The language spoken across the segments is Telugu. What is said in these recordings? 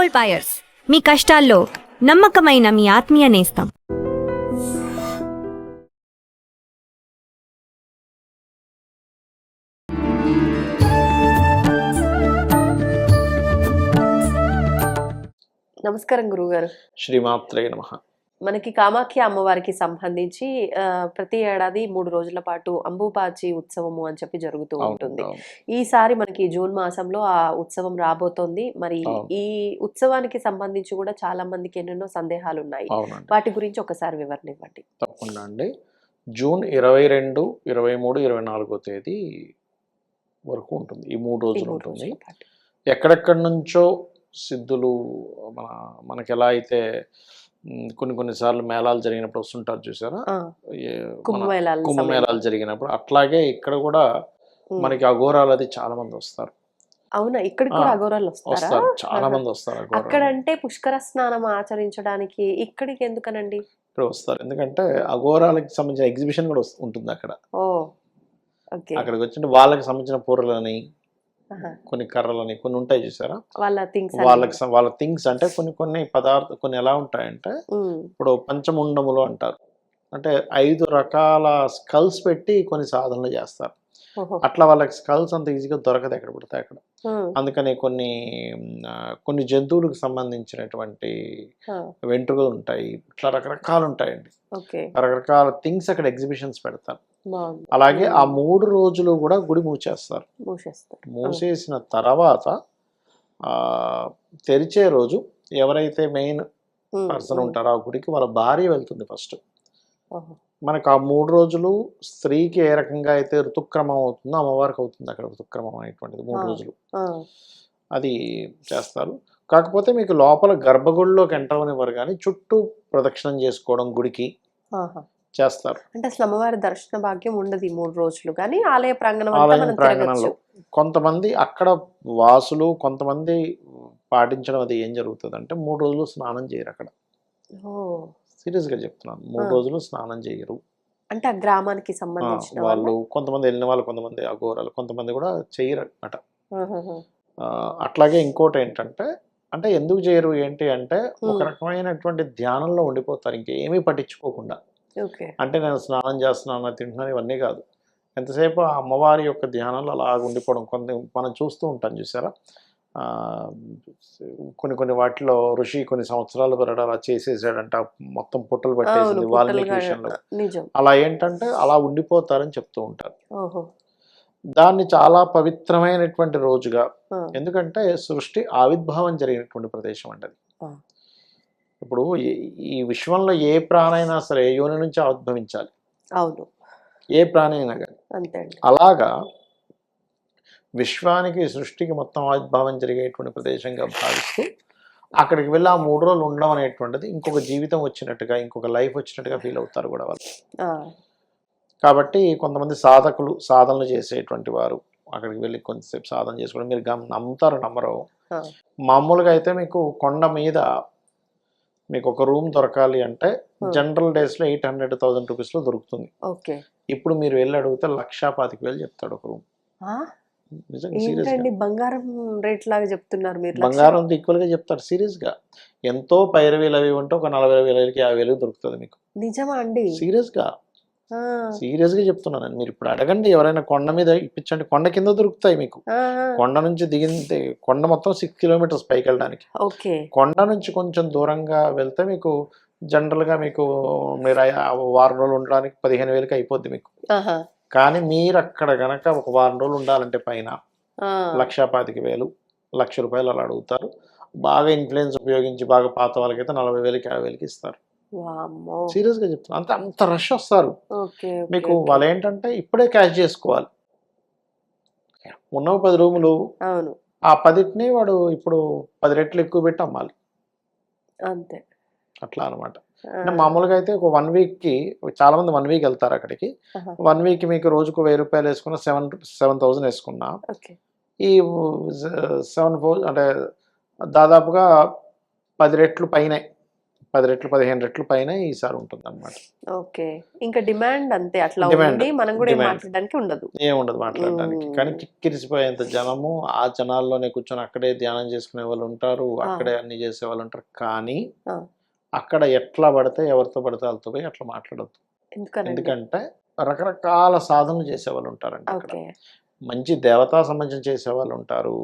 గోల్డ్ బయర్స్, మీ కష్టాల్లో నమ్మకమైన మీ ఆత్మీయ నేస్తం. నమస్కారం గురువుగారు. శ్రీమాత్రే నమః. మనకి కామాఖ్య అమ్మవారికి సంబంధించి ప్రతి ఏడాది 3 రోజుల పాటు అంబుబాచి ఉత్సవము అని చెప్పి జరుగుతూ ఉంటుంది. ఈసారి మనకి జూన్ మాసంలో ఆ ఉత్సవం రాబోతోంది. మరి ఈ ఉత్సవానికి సంబంధించి కూడా చాలా మందికి ఎన్నెన్నో సందేహాలు ఉన్నాయి. వాటి గురించి ఒకసారి వివరణ ఇవ్వండి. తప్పకుండా అండి. జూన్ 22, 23, 24 తేదీ వరకు ఉంటుంది. ఈ 3 రోజులు ఉంటుంది. ఎక్కడెక్కడి నుంచో సిద్ధులు మనకి ఎలా అయితే కొన్ని సార్లు మేళాలు జరిగినప్పుడు వస్తుంటారు చూసారా, కుంభమేళాలు జరిగినప్పుడు, అట్లాగే ఇక్కడ కూడా మనకి అఘోరాలు అది చాలా మంది వస్తారు. అవునా, ఇక్కడ కూడా అఘోరాలు వస్తారు? చాలా మంది వస్తారు. అక్కడ అంటే పుష్కర స్నానం ఆచరించడానికి, ఇక్కడికి ఎందుకనండి? ఇక్కడ వస్తారు ఎందుకంటే అఘోరాలకి సంబంధించిన ఎగ్జిబిషన్ కూడా ఉంటుంది అక్కడ. అక్కడికి వచ్చిన వాళ్ళకి సంబంధించిన పూరలని, కొన్ని కర్రలని కొన్ని ఉంటాయి చూసారా, వాళ్ళ థింగ్స్ అంటే కొన్ని పదార్థాలు కొన్ని ఎలా ఉంటాయంటే, ఇప్పుడు పంచముండములు అంటారు, అంటే 5 రకాల స్కల్స్ పెట్టి కొన్ని సాధనలు చేస్తారు. అట్లా వాళ్ళకి స్కల్స్ అంత ఈజీగా దొరకదు ఎక్కడ పడితే అక్కడ. అందుకని కొన్ని జంతువులకు సంబంధించినటువంటి వెంట్రుకలు ఉంటాయి, ఇట్లా రకరకాలు ఉంటాయండి. రకరకాల థింగ్స్ అక్కడ ఎగ్జిబిషన్స్ పెడతారు. అలాగే ఆ 3 రోజులు కూడా గుడి మూసేస్తారు. మూసేసిన తర్వాత తెరిచే రోజు ఎవరైతే మెయిన్ పర్సన్ ఉంటారో ఆ గుడికి వాళ్ళ భార్య వెళ్తుంది ఫస్ట్. మనకు ఆ 3 రోజులు స్త్రీకి ఏ రకంగా అయితే ఋతుక్రమం అవుతుందో అమ్మవారికి అవుతుంది అక్కడ ఋతుక్రమం అనేటువంటిది 3 రోజులు అది చేస్తారు. కాకపోతే మీకు లోపల గర్భగుడిలోకి ఎంటర్ అవనివ్వరు, కానీ చుట్టూ ప్రదక్షిణం చేసుకోవడం గుడికి చేస్తారు. అంటే అసలు అమ్మవారి దర్శన భాగ్యం ఉండదు ఈ 3 రోజులు, కానీ ఆలయ ప్రాంగణంలో కొంతమంది అక్కడ వాసులు కొంతమంది పాటించడం అది ఏం జరుగుతుంది అంటే 3 రోజులు స్నానం చేయరు అక్కడ. సీరియస్ గా చెప్తున్నాను, 3 రోజులు స్నానం చేయరు. అంటే ఆ గ్రామానికి సంబంధించిన వాళ్ళు కొంతమంది వెళ్ళిన వాళ్ళు, కొంతమంది అఘోరాలు, కొంతమంది కూడా చేయరు అన్నమాట. అట్లాగే ఇంకోటి ఏంటంటే, అంటే ఎందుకు చేయరు ఏంటి అంటే, ఒక రకమైనటువంటి ధ్యానంలో ఉండిపోతారు ఇంకేమీ పట్టించుకోకుండా. అంటే నేను స్నానం చేస్తున్నాను, తింటున్నాను, ఇవన్నీ కాదు. ఎంతసేపు ఆ అమ్మవారి యొక్క ధ్యానంలో అలా ఉండిపోవడం. మనం చూస్తూ ఉంటాం చూసారా, కొన్ని వాటిలో ఋషి కొన్ని సంవత్సరాల వరకు అలా చేసేసాడంట, మొత్తం పుట్టలు పట్టేసింది వాల్మీకి విషయంలో. అలా ఏంటంటే అలా ఉండిపోతారని చెప్తూ ఉంటారు. దాన్ని చాలా పవిత్రమైనటువంటి రోజుగా, ఎందుకంటే సృష్టి ఆవిర్భావం జరిగినటువంటి ప్రదేశం అంటది. ఇప్పుడు ఈ విశ్వంలో ఏ ప్రాణైనా సరే యోని నుంచి ఆవిర్భవించాలి. అవును, ఏ ప్రాణి అయినా కానీ. అలాగా విశ్వానికి సృష్టికి మొత్తం ఆవిర్భావం జరిగేటువంటి ప్రదేశంగా భావిస్తూ అక్కడికి వెళ్ళి ఆ 3 రోజులు ఉండడం అనేటువంటిది ఇంకొక జీవితం వచ్చినట్టుగా, ఇంకొక లైఫ్ వచ్చినట్టుగా ఫీల్ అవుతారు కూడా వాళ్ళు. కాబట్టి కొంతమంది సాధకులు, సాధనలు చేసేటువంటి వారు అక్కడికి వెళ్ళి కొంతసేపు సాధన చేసుకోవడం, మీరు నమ్ముతారు నమ్మరు, మామూలుగా అయితే మీకు కొండ మీద మీకు ఒక రూమ్ దొరకాలి అంటే జనరల్ డేస్ లో 800,000 రూపీస్ లో దొరుకుతుంది. ఇప్పుడు మీరు వెళ్ళి అడిగితే 1,25,000 చెప్తాడు ఒక రూమ్. బంగారం రేట్ లాగా చెప్తున్నారు మీరు? బంగారం ఈక్వల్ గా చెప్తారు సీరియస్ గా. ఎంతో పైరవీలు అవి ఉంటే ఒక 40,000కి 50,000 దొరుకుతుంది మీకు. నిజమా అండి? సీరియస్ గా చెప్తున్నాను. మీరు ఇప్పుడు అడగండి, ఎవరైనా కొండ మీద ఇప్పించండి, కొండ కింద దొరుకుతాయి మీకు. కొండ నుంచి దిగింది, కొండ మొత్తం 6 కిలోమీటర్స్ పైకి వెళ్ళడానికి. కొండ నుంచి కొంచెం దూరంగా వెళ్తే మీకు జనరల్ గా మీకు మీరు 1 రోజులు ఉండడానికి 15,000కి అయిపోద్ది మీకు. కానీ మీరు అక్కడ గనక ఒక 1 రోజులు ఉండాలంటే పైన 1,25,000, 1,00,000 రూపాయలు అలా అడుగుతారు. బాగా ఇన్ఫ్లుయెన్స్ ఉపయోగించి బాగా పాత వాళ్ళకైతే 40,000కి 50,000కి ఇస్తారు. సీరియస్ గా చెప్తున్నా, అంత రష్ వస్తారు మీకు. వాళ్ళు ఏంటంటే ఇప్పుడే క్యాష్ చేసుకోవాలి. ఉన్నవి 10 రూములు, ఆ 10టిని వాడు ఇప్పుడు 10 రెట్లు ఎక్కువ పెట్టి అమ్మాలి అంతే. అట్లా అనమాట. అంటే మామూలుగా అయితే ఒక 1 వీక్కి చాలా మంది 1 వీక్ వెళ్తారు అక్కడికి. 1 వీక్ మీకు రోజుకు 1,000 రూపాయలు వేసుకున్నా 7,000 వేసుకున్నా ఈ 7,400 అంటే దాదాపుగా 10 రెట్లు పైనే 10 రెట్లు 15 రెట్లు పైన ఈసారి ఉంటుంది అనమాట. ఓకే. ఇంకా డిమాండ్ అంతే అట్లా డిమాండ్ ఉంది. మనం కూడా ఏం డిమాండ్ మాట్లాడడానికి ఉండదు. ఏముండదు మాట్లాడడానికి. కానీ కిక్కిరిసిపోయేంత జనము ఆ జనాల్లోనే కూర్చొని అక్కడే ధ్యానం చేసుకునే వాళ్ళు ఉంటారు, అక్కడే అన్ని చేసే వాళ్ళు ఉంటారు. కానీ అక్కడ ఎట్లా పడితే ఎవరితో పడితే వాళ్ళతో పోయి అట్లా మాట్లాడద్దు. ఎందుకంటే రకరకాల సాధనలు చేసేవాళ్ళు ఉంటారండి అక్కడ. మంచి దేవతా సంబంధం చేసేవాళ్ళు ఉంటారు,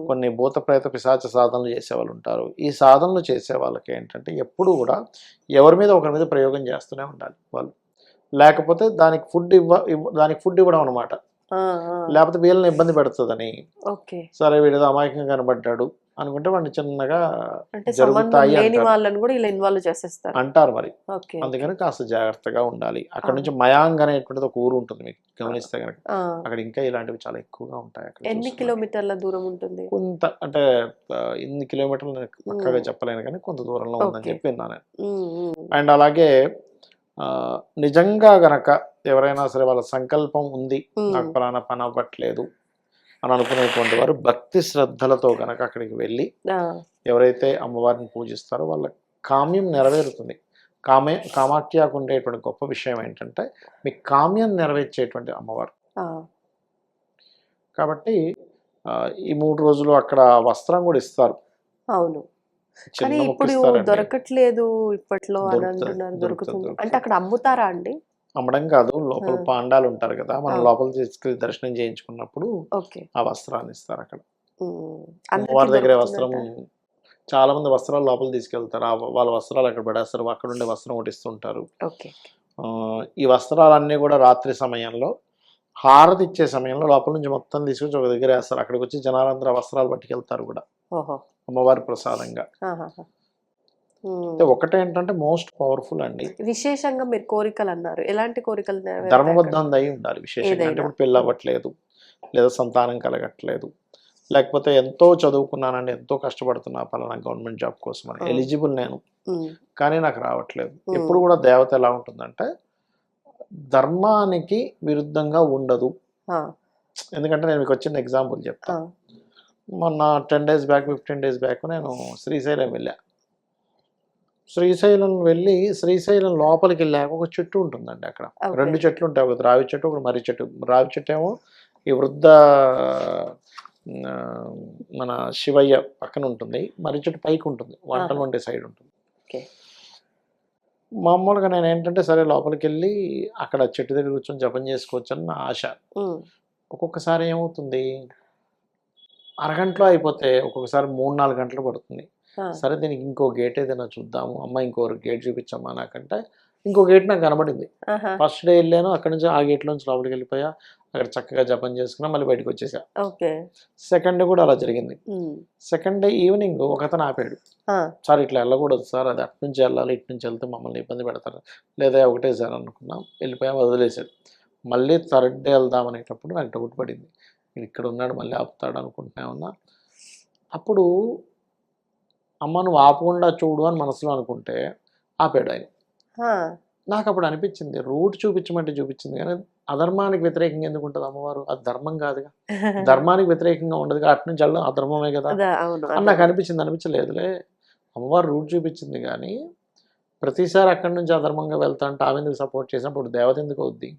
కొన్ని భూత ప్రేత పిశాచ సాధనలు చేసేవాళ్ళు ఉంటారు. ఈ సాధనలు చేసే వాళ్ళకి ఏంటంటే ఎప్పుడు కూడా ఎవరి మీద ఒకరి మీద ప్రయోగం చేస్తూనే ఉండాలి వాళ్ళు. లేకపోతే దానికి ఫుడ్ ఇవ్వడం అనమాట. లేకపోతే వీళ్ళని ఇబ్బంది పెడుతుందని. సరే వీడితో అమాయకంగా కనబడ్డాడు అనుకుంటే వాడిని చిన్నగా జరుగుతాయి అంటారు మరి. అందుకని కాస్త జాగ్రత్తగా ఉండాలి. అక్కడ నుంచి మయాంగ్ అనేటువంటిది ఒక ఊరు ఉంటుంది, మీకు గమనిస్తే కనుక అక్కడ ఇంకా ఇలాంటివి చాలా ఎక్కువగా ఉంటాయి. అక్కడ ఎన్ని కిలోమీటర్ల దూరం ఉంటుంది? కొంత అంటే ఎన్ని కిలోమీటర్లు పక్కగా చెప్పలేను కానీ కొంత దూరంలో ఉందని చెప్పి విన్నాను. అండ్ అలాగే నిజంగా గనక ఎవరైనా సరే వాళ్ళ సంకల్పం ఉంది, నాకు ఫలానా పని అవ్వట్లేదు అని అనుకునేటువంటి వారు భక్తి శ్రద్ధలతో గనక అక్కడికి వెళ్ళి ఎవరైతే అమ్మవారిని పూజిస్తారో వాళ్ళ కామ్యం నెరవేరుతుంది. కామాఖ్యకు ఉండేటువంటి గొప్ప విషయం ఏంటంటే మీ కామ్యం నెరవేర్చేటువంటి అమ్మవారు. కాబట్టి ఈ 3 రోజులు అక్కడ వస్త్రం కూడా ఇస్తారు. అవును, కానీ ఇప్పుడు దొరకట్లేదు ఇప్పట్లో అని అంటున్నారు. దొరుకుతుంది అంటే అక్కడ అమ్ముతారా అండి? అమ్మడం కాదు, లోపల పాండాలు ఉంటారు కదా, మనం లోపల తీసుకెళ్ళి దర్శనం చేయించుకున్నప్పుడు ఆ వస్త్రాన్ని ఇస్తారు అక్కడ. అమ్మవారి దగ్గర వస్త్రం చాలా మంది వస్త్రాలు లోపల తీసుకెళ్తారు, వాళ్ళ వస్త్రాలు అక్కడ పడేస్తారు, అక్కడ ఉండే వస్త్రం ఒకటి ఇస్తుంటారు. ఈ వస్త్రాలన్నీ కూడా రాత్రి సమయంలో హారతి ఇచ్చే సమయంలో లోపల నుంచి మొత్తం తీసుకొచ్చి ఒక దగ్గర వేస్తారు. అక్కడికి వచ్చి జనాలందరూ వస్త్రాలు పట్టుకెళ్తారు కూడా అమ్మవారి ప్రసాదంగా. ఒకటేంటంటే మోస్ట్ పవర్ఫుల్ అండి. విశేషంగా మీరు కోరికలు అన్నారు, ఎలాంటి కోరికలు? ధర్మబద్ధం అయి ఉండాలి విశేషంగా. అంటే ఇప్పుడు పెళ్ళి అవ్వట్లేదు, లేదా సంతానం కలగట్లేదు, లేకపోతే ఎంతో చదువుకున్నానండి, ఎంతో కష్టపడుతున్నా పలానా గవర్నమెంట్ జాబ్ కోసం అని, ఎలిజిబుల్ నేను, కానీ నాకు రావట్లేదు. ఎప్పుడు కూడా దేవత ఎలా ఉంటుందంటే ధర్మానికి విరుద్ధంగా ఉండదు. ఎందుకంటే నేను మీకు వచ్చిన ఎగ్జాంపుల్ చెప్తా. మొన్న 10 days బ్యాక్ 15 days బ్యాక్ నేను శ్రీశైలం వెళ్ళా. శ్రీశైలం వెళ్ళి శ్రీశైలం లోపలికి వెళ్ళాక ఒక చెట్టు ఉంటుందండి అక్కడ. 2 చెట్లు ఉంటాయి, ఒకటి రావి చెట్టు, ఒకటి మర్రి చెట్టు. రావి చెట్టు ఏమో ఈ వృద్ధ మన శివయ్య పక్కన ఉంటుంది, మర్రి చెట్టు పైకి ఉంటుంది, వంటలు వండే సైడ్ ఉంటుంది. మామూలుగా నేను ఏంటంటే సరే లోపలికి వెళ్ళి అక్కడ చెట్టు దగ్గర కూర్చొని జపం చేసుకోవచ్చు అని నా ఆశ. ఒక్కొక్కసారి ఏమవుతుంది, అరగంటలో అయిపోతే ఒక్కొక్కసారి 3-4 గంటలు పడుతుంది. సరే దీనికి ఇంకో గేట్ ఏదైనా చూద్దాము, అమ్మ ఇంకో గేట్ చూపించమ్మా నాకంటే ఇంకో గేట్ నాకు కనబడింది. ఫస్ట్ డే వెళ్ళాను, అక్కడ నుంచి ఆ గేట్ నుంచి లోపలికి వెళ్ళిపోయా, అక్కడ చక్కగా జపం చేసుకున్నా, మళ్ళీ బయటకు వచ్చేసా. సెకండ్ డే కూడా అలా జరిగింది. సెకండ్ డే ఈవినింగ్ ఒక అతను ఆపాడు, సార్ ఇట్లా వెళ్ళకూడదు సార్, అది అటు నుంచి వెళ్ళాలి, ఇటు నుంచి వెళ్తే మమ్మల్ని ఇబ్బంది పెడతారు. లేదా ఒకటే సార్ అనుకున్నాం, వెళ్ళిపోయా, వదిలేసాడు. మళ్ళీ థర్డ్ డే వెళ్దాం అనేటప్పుడు నాకు డౌట్ పడింది, ఇక్కడ ఉన్నాడు మళ్ళీ ఆపుతాడు అనుకుంటున్నా ఉన్నా. అప్పుడు అమ్మ నువ్వు ఆపకుండా చూడు అని మనసులో అనుకుంటే ఆపాడు ఆయన. నాకు అప్పుడు అనిపించింది, రూట్ చూపించమంటే చూపించింది, కానీ అధర్మానికి వ్యతిరేకంగా ఎందుకు ఉంటుంది అమ్మవారు? అది ధర్మం కాదుగా, ధర్మానికి వ్యతిరేకంగా ఉండదుగా, అటు నుంచి వెళ్ళడం అధర్మమే కదా అని నాకు అనిపించింది. అనిపించలేదులే, అమ్మవారు రూట్ చూపించింది, కానీ ప్రతిసారి అక్కడి నుంచి అధర్మంగా వెళ్తా అంటే ఆమె ఎందుకు సపోర్ట్ చేసినప్పుడు దేవత ఎందుకు అవుద్ది?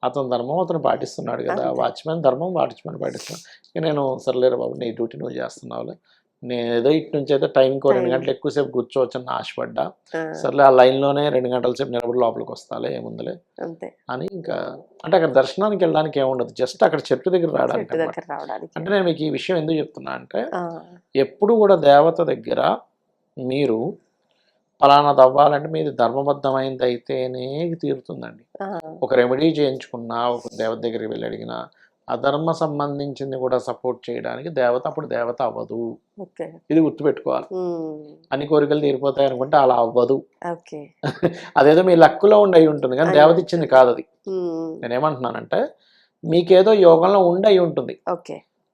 అతను ధర్మం అతను పాటిస్తున్నాడు కదా, వాచ్మెన్ ధర్మం వాచ్మెన్ పాటిస్తున్నాడు. ఇక నేను సర్లేరు బాబు నీ డ్యూటీ నువ్వు చేస్తున్నావులే, నేను ఏదో ఇటు నుంచి అయితే టైంకి 2 గంటలు ఎక్కువసేపు కూర్చోవచ్చు అని ఆశపడ్డా. సర్లే ఆ లైన్లోనే 2 గంటల సేపు నిలబడి లోపలికి వస్తాలే, ఏముందిలే అని. ఇంకా అంటే అక్కడ దర్శనానికి వెళ్ళడానికి ఏముండదు, జస్ట్ అక్కడ చెట్టు దగ్గర రావడానికి. అంటే నేను మీకు ఈ విషయం ఎందుకు చెప్తున్నా అంటే ఎప్పుడు కూడా దేవత దగ్గర మీరు ఫలానాది అవ్వాలంటే మీది ధర్మబద్ధమైంది అయితేనే తీరుతుందండి. ఒక రెమెడీ చేయించుకున్నా, ఒక దేవత దగ్గరికి వెళ్ళి అడిగినా అధర్మ సంబంధించింది కూడా సపోర్ట్ చేయడానికి దేవత అప్పుడు దేవత అవ్వదు. ఇది గుర్తుపెట్టుకోవాలి. అన్ని కోరికలు తీరిపోతాయి అనుకుంటే అలా అవ్వదు. అదేదో మీ లక్కులో ఉండి అయి ఉంటుంది, కానీ దేవత ఇచ్చింది కాదు అది. నేనేమంటున్నానంటే మీకేదో యోగంలో ఉండి అయి ఉంటుంది.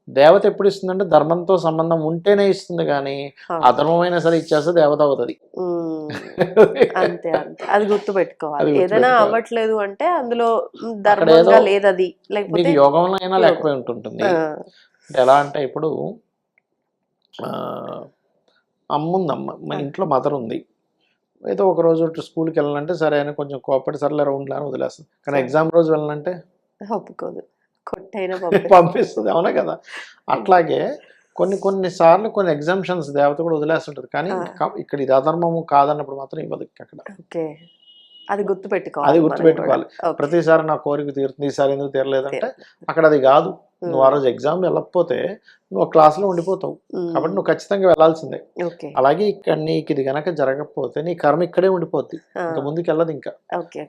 దేవత ఎప్పుడు ఇస్తుందంటే ధర్మంతో సంబంధం ఉంటేనే ఇస్తుంది, కానీ అధర్మమైనా సరే ఇచ్చేస్తే దేవత అవుతుంది. అంతే అంతే, అది గుర్తుపెట్టుకోవాలి. ఏదైనా అవ్వట్లేదు అంటే అందులో ధర్మంగా లేదు, అది మీకు యోగంలో అయినా లేకపోయి ఉంటుంటుంది. ఎలా అంటే ఇప్పుడు అమ్మ ఉందమ్మ, మన ఇంట్లో మదర్ ఉంది, ఏదో ఒక రోజు స్కూల్కి వెళ్ళాలంటే సరే అని కొంచెం కోపడి సర్లే రౌండ్లా అని వదిలేస్తుంది. కానీ ఎగ్జామ్ రోజు వెళ్ళాలంటే ఒప్పుకోదు, కొట్టైనా పంపిస్తుంది. అవునా కదా? అట్లాగే కొన్ని సార్లు కొన్ని ఎగ్జామ్షన్స్ దేవత కూడా వదిలేస్తుంటది. కానీ ఇక్కడ ఇది అధర్మము కాదన్నప్పుడు మాత్రం ఇవ్వదు అక్కడ. ఓకే, అది గుర్తుపెట్టుకోవాలి. అది గుర్తుపెట్టుకోవాలి. ప్రతిసారి నా కోరిక తీరుతుంది, ఈసారి ఎందుకు తీరలేదంటే అక్కడ అది కాదు. నువ్వు ఆ రోజు ఎగ్జామ్ వెళ్ళకపోతే నువ్వు క్లాస్లో ఉండిపోతావు, కాబట్టి నువ్వు ఖచ్చితంగా వెళ్ళాల్సిందే. అలాగే ఇక్కడ నీకు ఇది గనక జరగకపోతే నీ కర్మ ఇక్కడే ఉండిపోద్ది, ఇంకా ముందుకు వెళ్ళదు. ఇంకా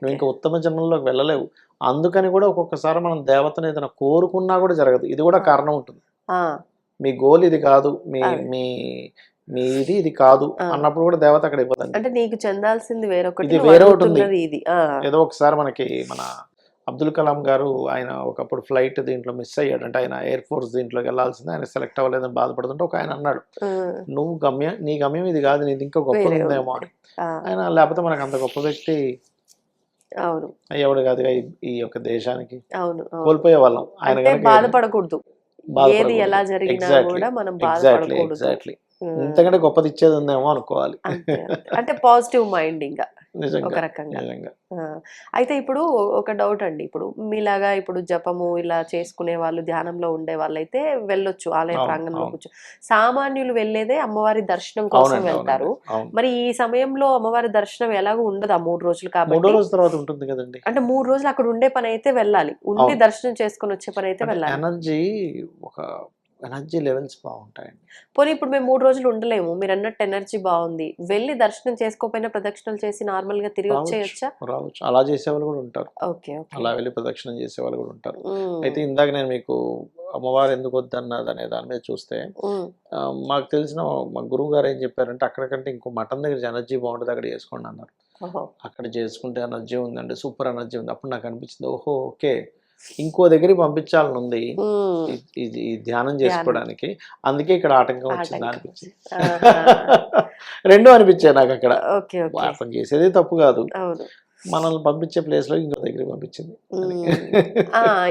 నువ్వు ఇంకా ఉత్తమ జన్మల్లోకి వెళ్ళలేవు. అందుకని కూడా ఒక్కొక్కసారి మనం దేవతను ఏదైనా కోరుకున్నా కూడా జరగదు. ఇది కూడా కారణం ఉంటుంది. మీ గోల్ ఇది కాదు, మీ ఇది కాదు అన్నప్పుడు కూడా దేవత అక్కడ ఇవ్వదండి. అంటే నీకు చెందాల్సింది వేరొకటి, ఇది వేరే ఒకటి ఉంది. ఏదో ఒకసారి మనకి మన అబ్దుల్ కలాం గారు ఆయన ఒకప్పుడు ఫ్లైట్ దీంట్లో మిస్ అయ్యాడు. అంటే ఆయన ఎయిర్ ఫోర్స్ దీంట్లోకి వెళ్ళాల్సిందే, ఆయన సెలెక్ట్ అవ్వలేదని బాధపడుతుంటే ఒక ఆయన అన్నాడు, నువ్వు నీ గమ్యం ఇది కాదు, నీది ఇంకా గొప్పది ఉందేమో అని. ఆయన లేకపోతే మనకు అంత గొప్ప వ్యక్తి అయ్యేవాడు కాదుగా ఈ యొక్క దేశానికి, కోల్పోయే వాళ్ళం. ఆయన బాధపడకూడదు, ఏది ఎలా జరిగినా కూడా మనం బాధపడకూడదు. ఎగ్జాక్ట్లీ, ఇంతకంటే గొప్పది ఇచ్చేది ఉందేమో అనుకోవాలి. అంటే పాజిటివ్ మైండ్ ఇంకా నిజంగా ఒక రకంగా. అయితే ఇప్పుడు ఒక డౌట్ అండి, ఇప్పుడు మీలాగా ఇప్పుడు జపము ఇలా చేసుకునే వాళ్ళు, ధ్యానంలో ఉండే వాళ్ళైతే వెళ్ళొచ్చు ఆలయ ప్రాంగణంలో కూర్చో. సామాన్యులు వెళ్ళేదే అమ్మవారి దర్శనం కోసం వెళ్తారు. మరి ఈ సమయంలో అమ్మవారి దర్శనం ఎలాగో ఉండదు ఆ 3 రోజులు కాబట్టి. 3వ రోజు తర్వాత ఉంటుంది కదండి. అంటే 3 రోజులు అక్కడ ఉండే పని అయితే వెళ్ళాలి, ఉండి దర్శనం చేసుకుని వచ్చే పని అయితే వెళ్ళాలి. ఎనర్జీ లెవెల్స్ బాగుంటాయండి. పోనీ ఇప్పుడు మేము 3 రోజులు ఉండలేము, మీరు అన్నట్టు ఎనర్జీ బాగుంది, వెళ్ళి దర్శనం చేసుకోకపోయినా ప్రదక్షిణలు చేసి నార్మల్ గా తిరిగి వచ్చేయచ్చా? రావచ్చు, అలా చేసేవాళ్ళు కూడా ఉంటారు. అలా వెళ్ళి ప్రదక్షిణం చేసేవాళ్ళు కూడా ఉంటారు. అయితే ఇందాక నేను మీకు అమ్మవారు ఎందుకు వద్దన్నది అనే దాని మీద చూస్తే, మాకు తెలిసిన మా గురువు గారు ఏం చెప్పారంటే, అక్కడికంటే ఇంకో మఠం దగ్గర ఎనర్జీ బాగుంటుంది, అక్కడ చేసుకోండి అన్నారు. అక్కడ చేసుకుంటే ఎనర్జీ ఉందండి, సూపర్ ఎనర్జీ ఉంది. అప్పుడు నాకు అనిపించింది, ఓహో ఓకే, ఇంకో దగ్గరికి పంపించాలని ఉంది ఈ ధ్యానం చేసుకోవడానికి, అందుకే ఇక్కడ ఆటంకం వచ్చింది అనిపించింది. రెండో అనిపించాయి నాకు అక్కడ. అర్థం చేసేది తప్పు కాదు, మనల్ని పంపించే ప్లేస్ లో ఇంకో దగ్గరికి పంపించింది.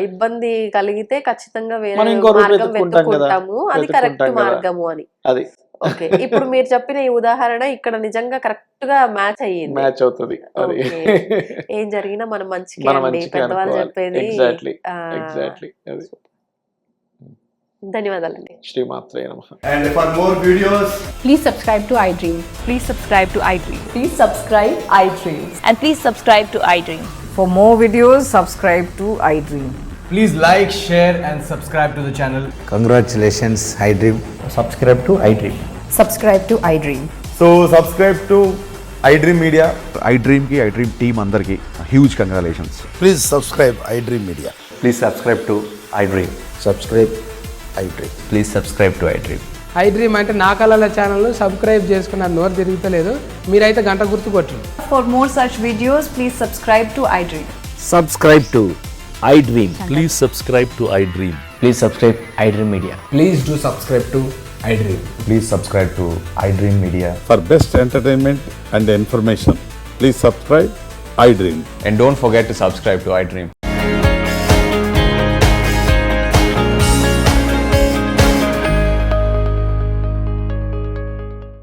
ఇబ్బంది కలిగితే ఖచ్చితంగా మనం ఇంకో రూట్ వెతుక్కుంటాం కదా, అది కరెక్ట్ మార్గము అని. అది ఓకే, ఇప్పుడు మీరు చెప్పిన ఈ ఉదాహరణ ఇక్కడ నిజంగా కరెక్ట్ గా మ్యాచ్ అయ్యింది, మ్యాచ్ అవుతుంది. ఏం జరిగినా మనం మంచికి అండి, పెద్దవాళ్ళు చెప్పేది. ఎగ్జాక్ట్లీ. ధన్యవాదాలండి. శ్రీమాత్రే నమః. And for more videos, please subscribe to iDream. Please subscribe to iDream. Please subscribe iDream. And please subscribe to iDream. For more videos, subscribe to iDream. please like, share and subscribe to the channel. Congratulations, iDream. Subscribe to iDream. Subscribe to iDream. So subscribe to iDream Media. iDream ki iDream team andarki huge congratulations. Please subscribe iDream Media. Please subscribe to iDream. Subscribe iDream. Please subscribe to iDream. iDream అంటే నా కళల ఛానల్ సబ్స్క్రైబ్ చేసుకున్నారు, నోరు తిరుగుతలేదు, మీరైతే గంట గుర్తు కొట్టండి. For more such videos, please subscribe to iDream. Subscribe to iDream. Please subscribe to iDream. Please subscribe iDream Media. Please do subscribe to iDream. Please subscribe to iDream Media. For best entertainment and information, please subscribe iDream. And don't forget to subscribe to iDream.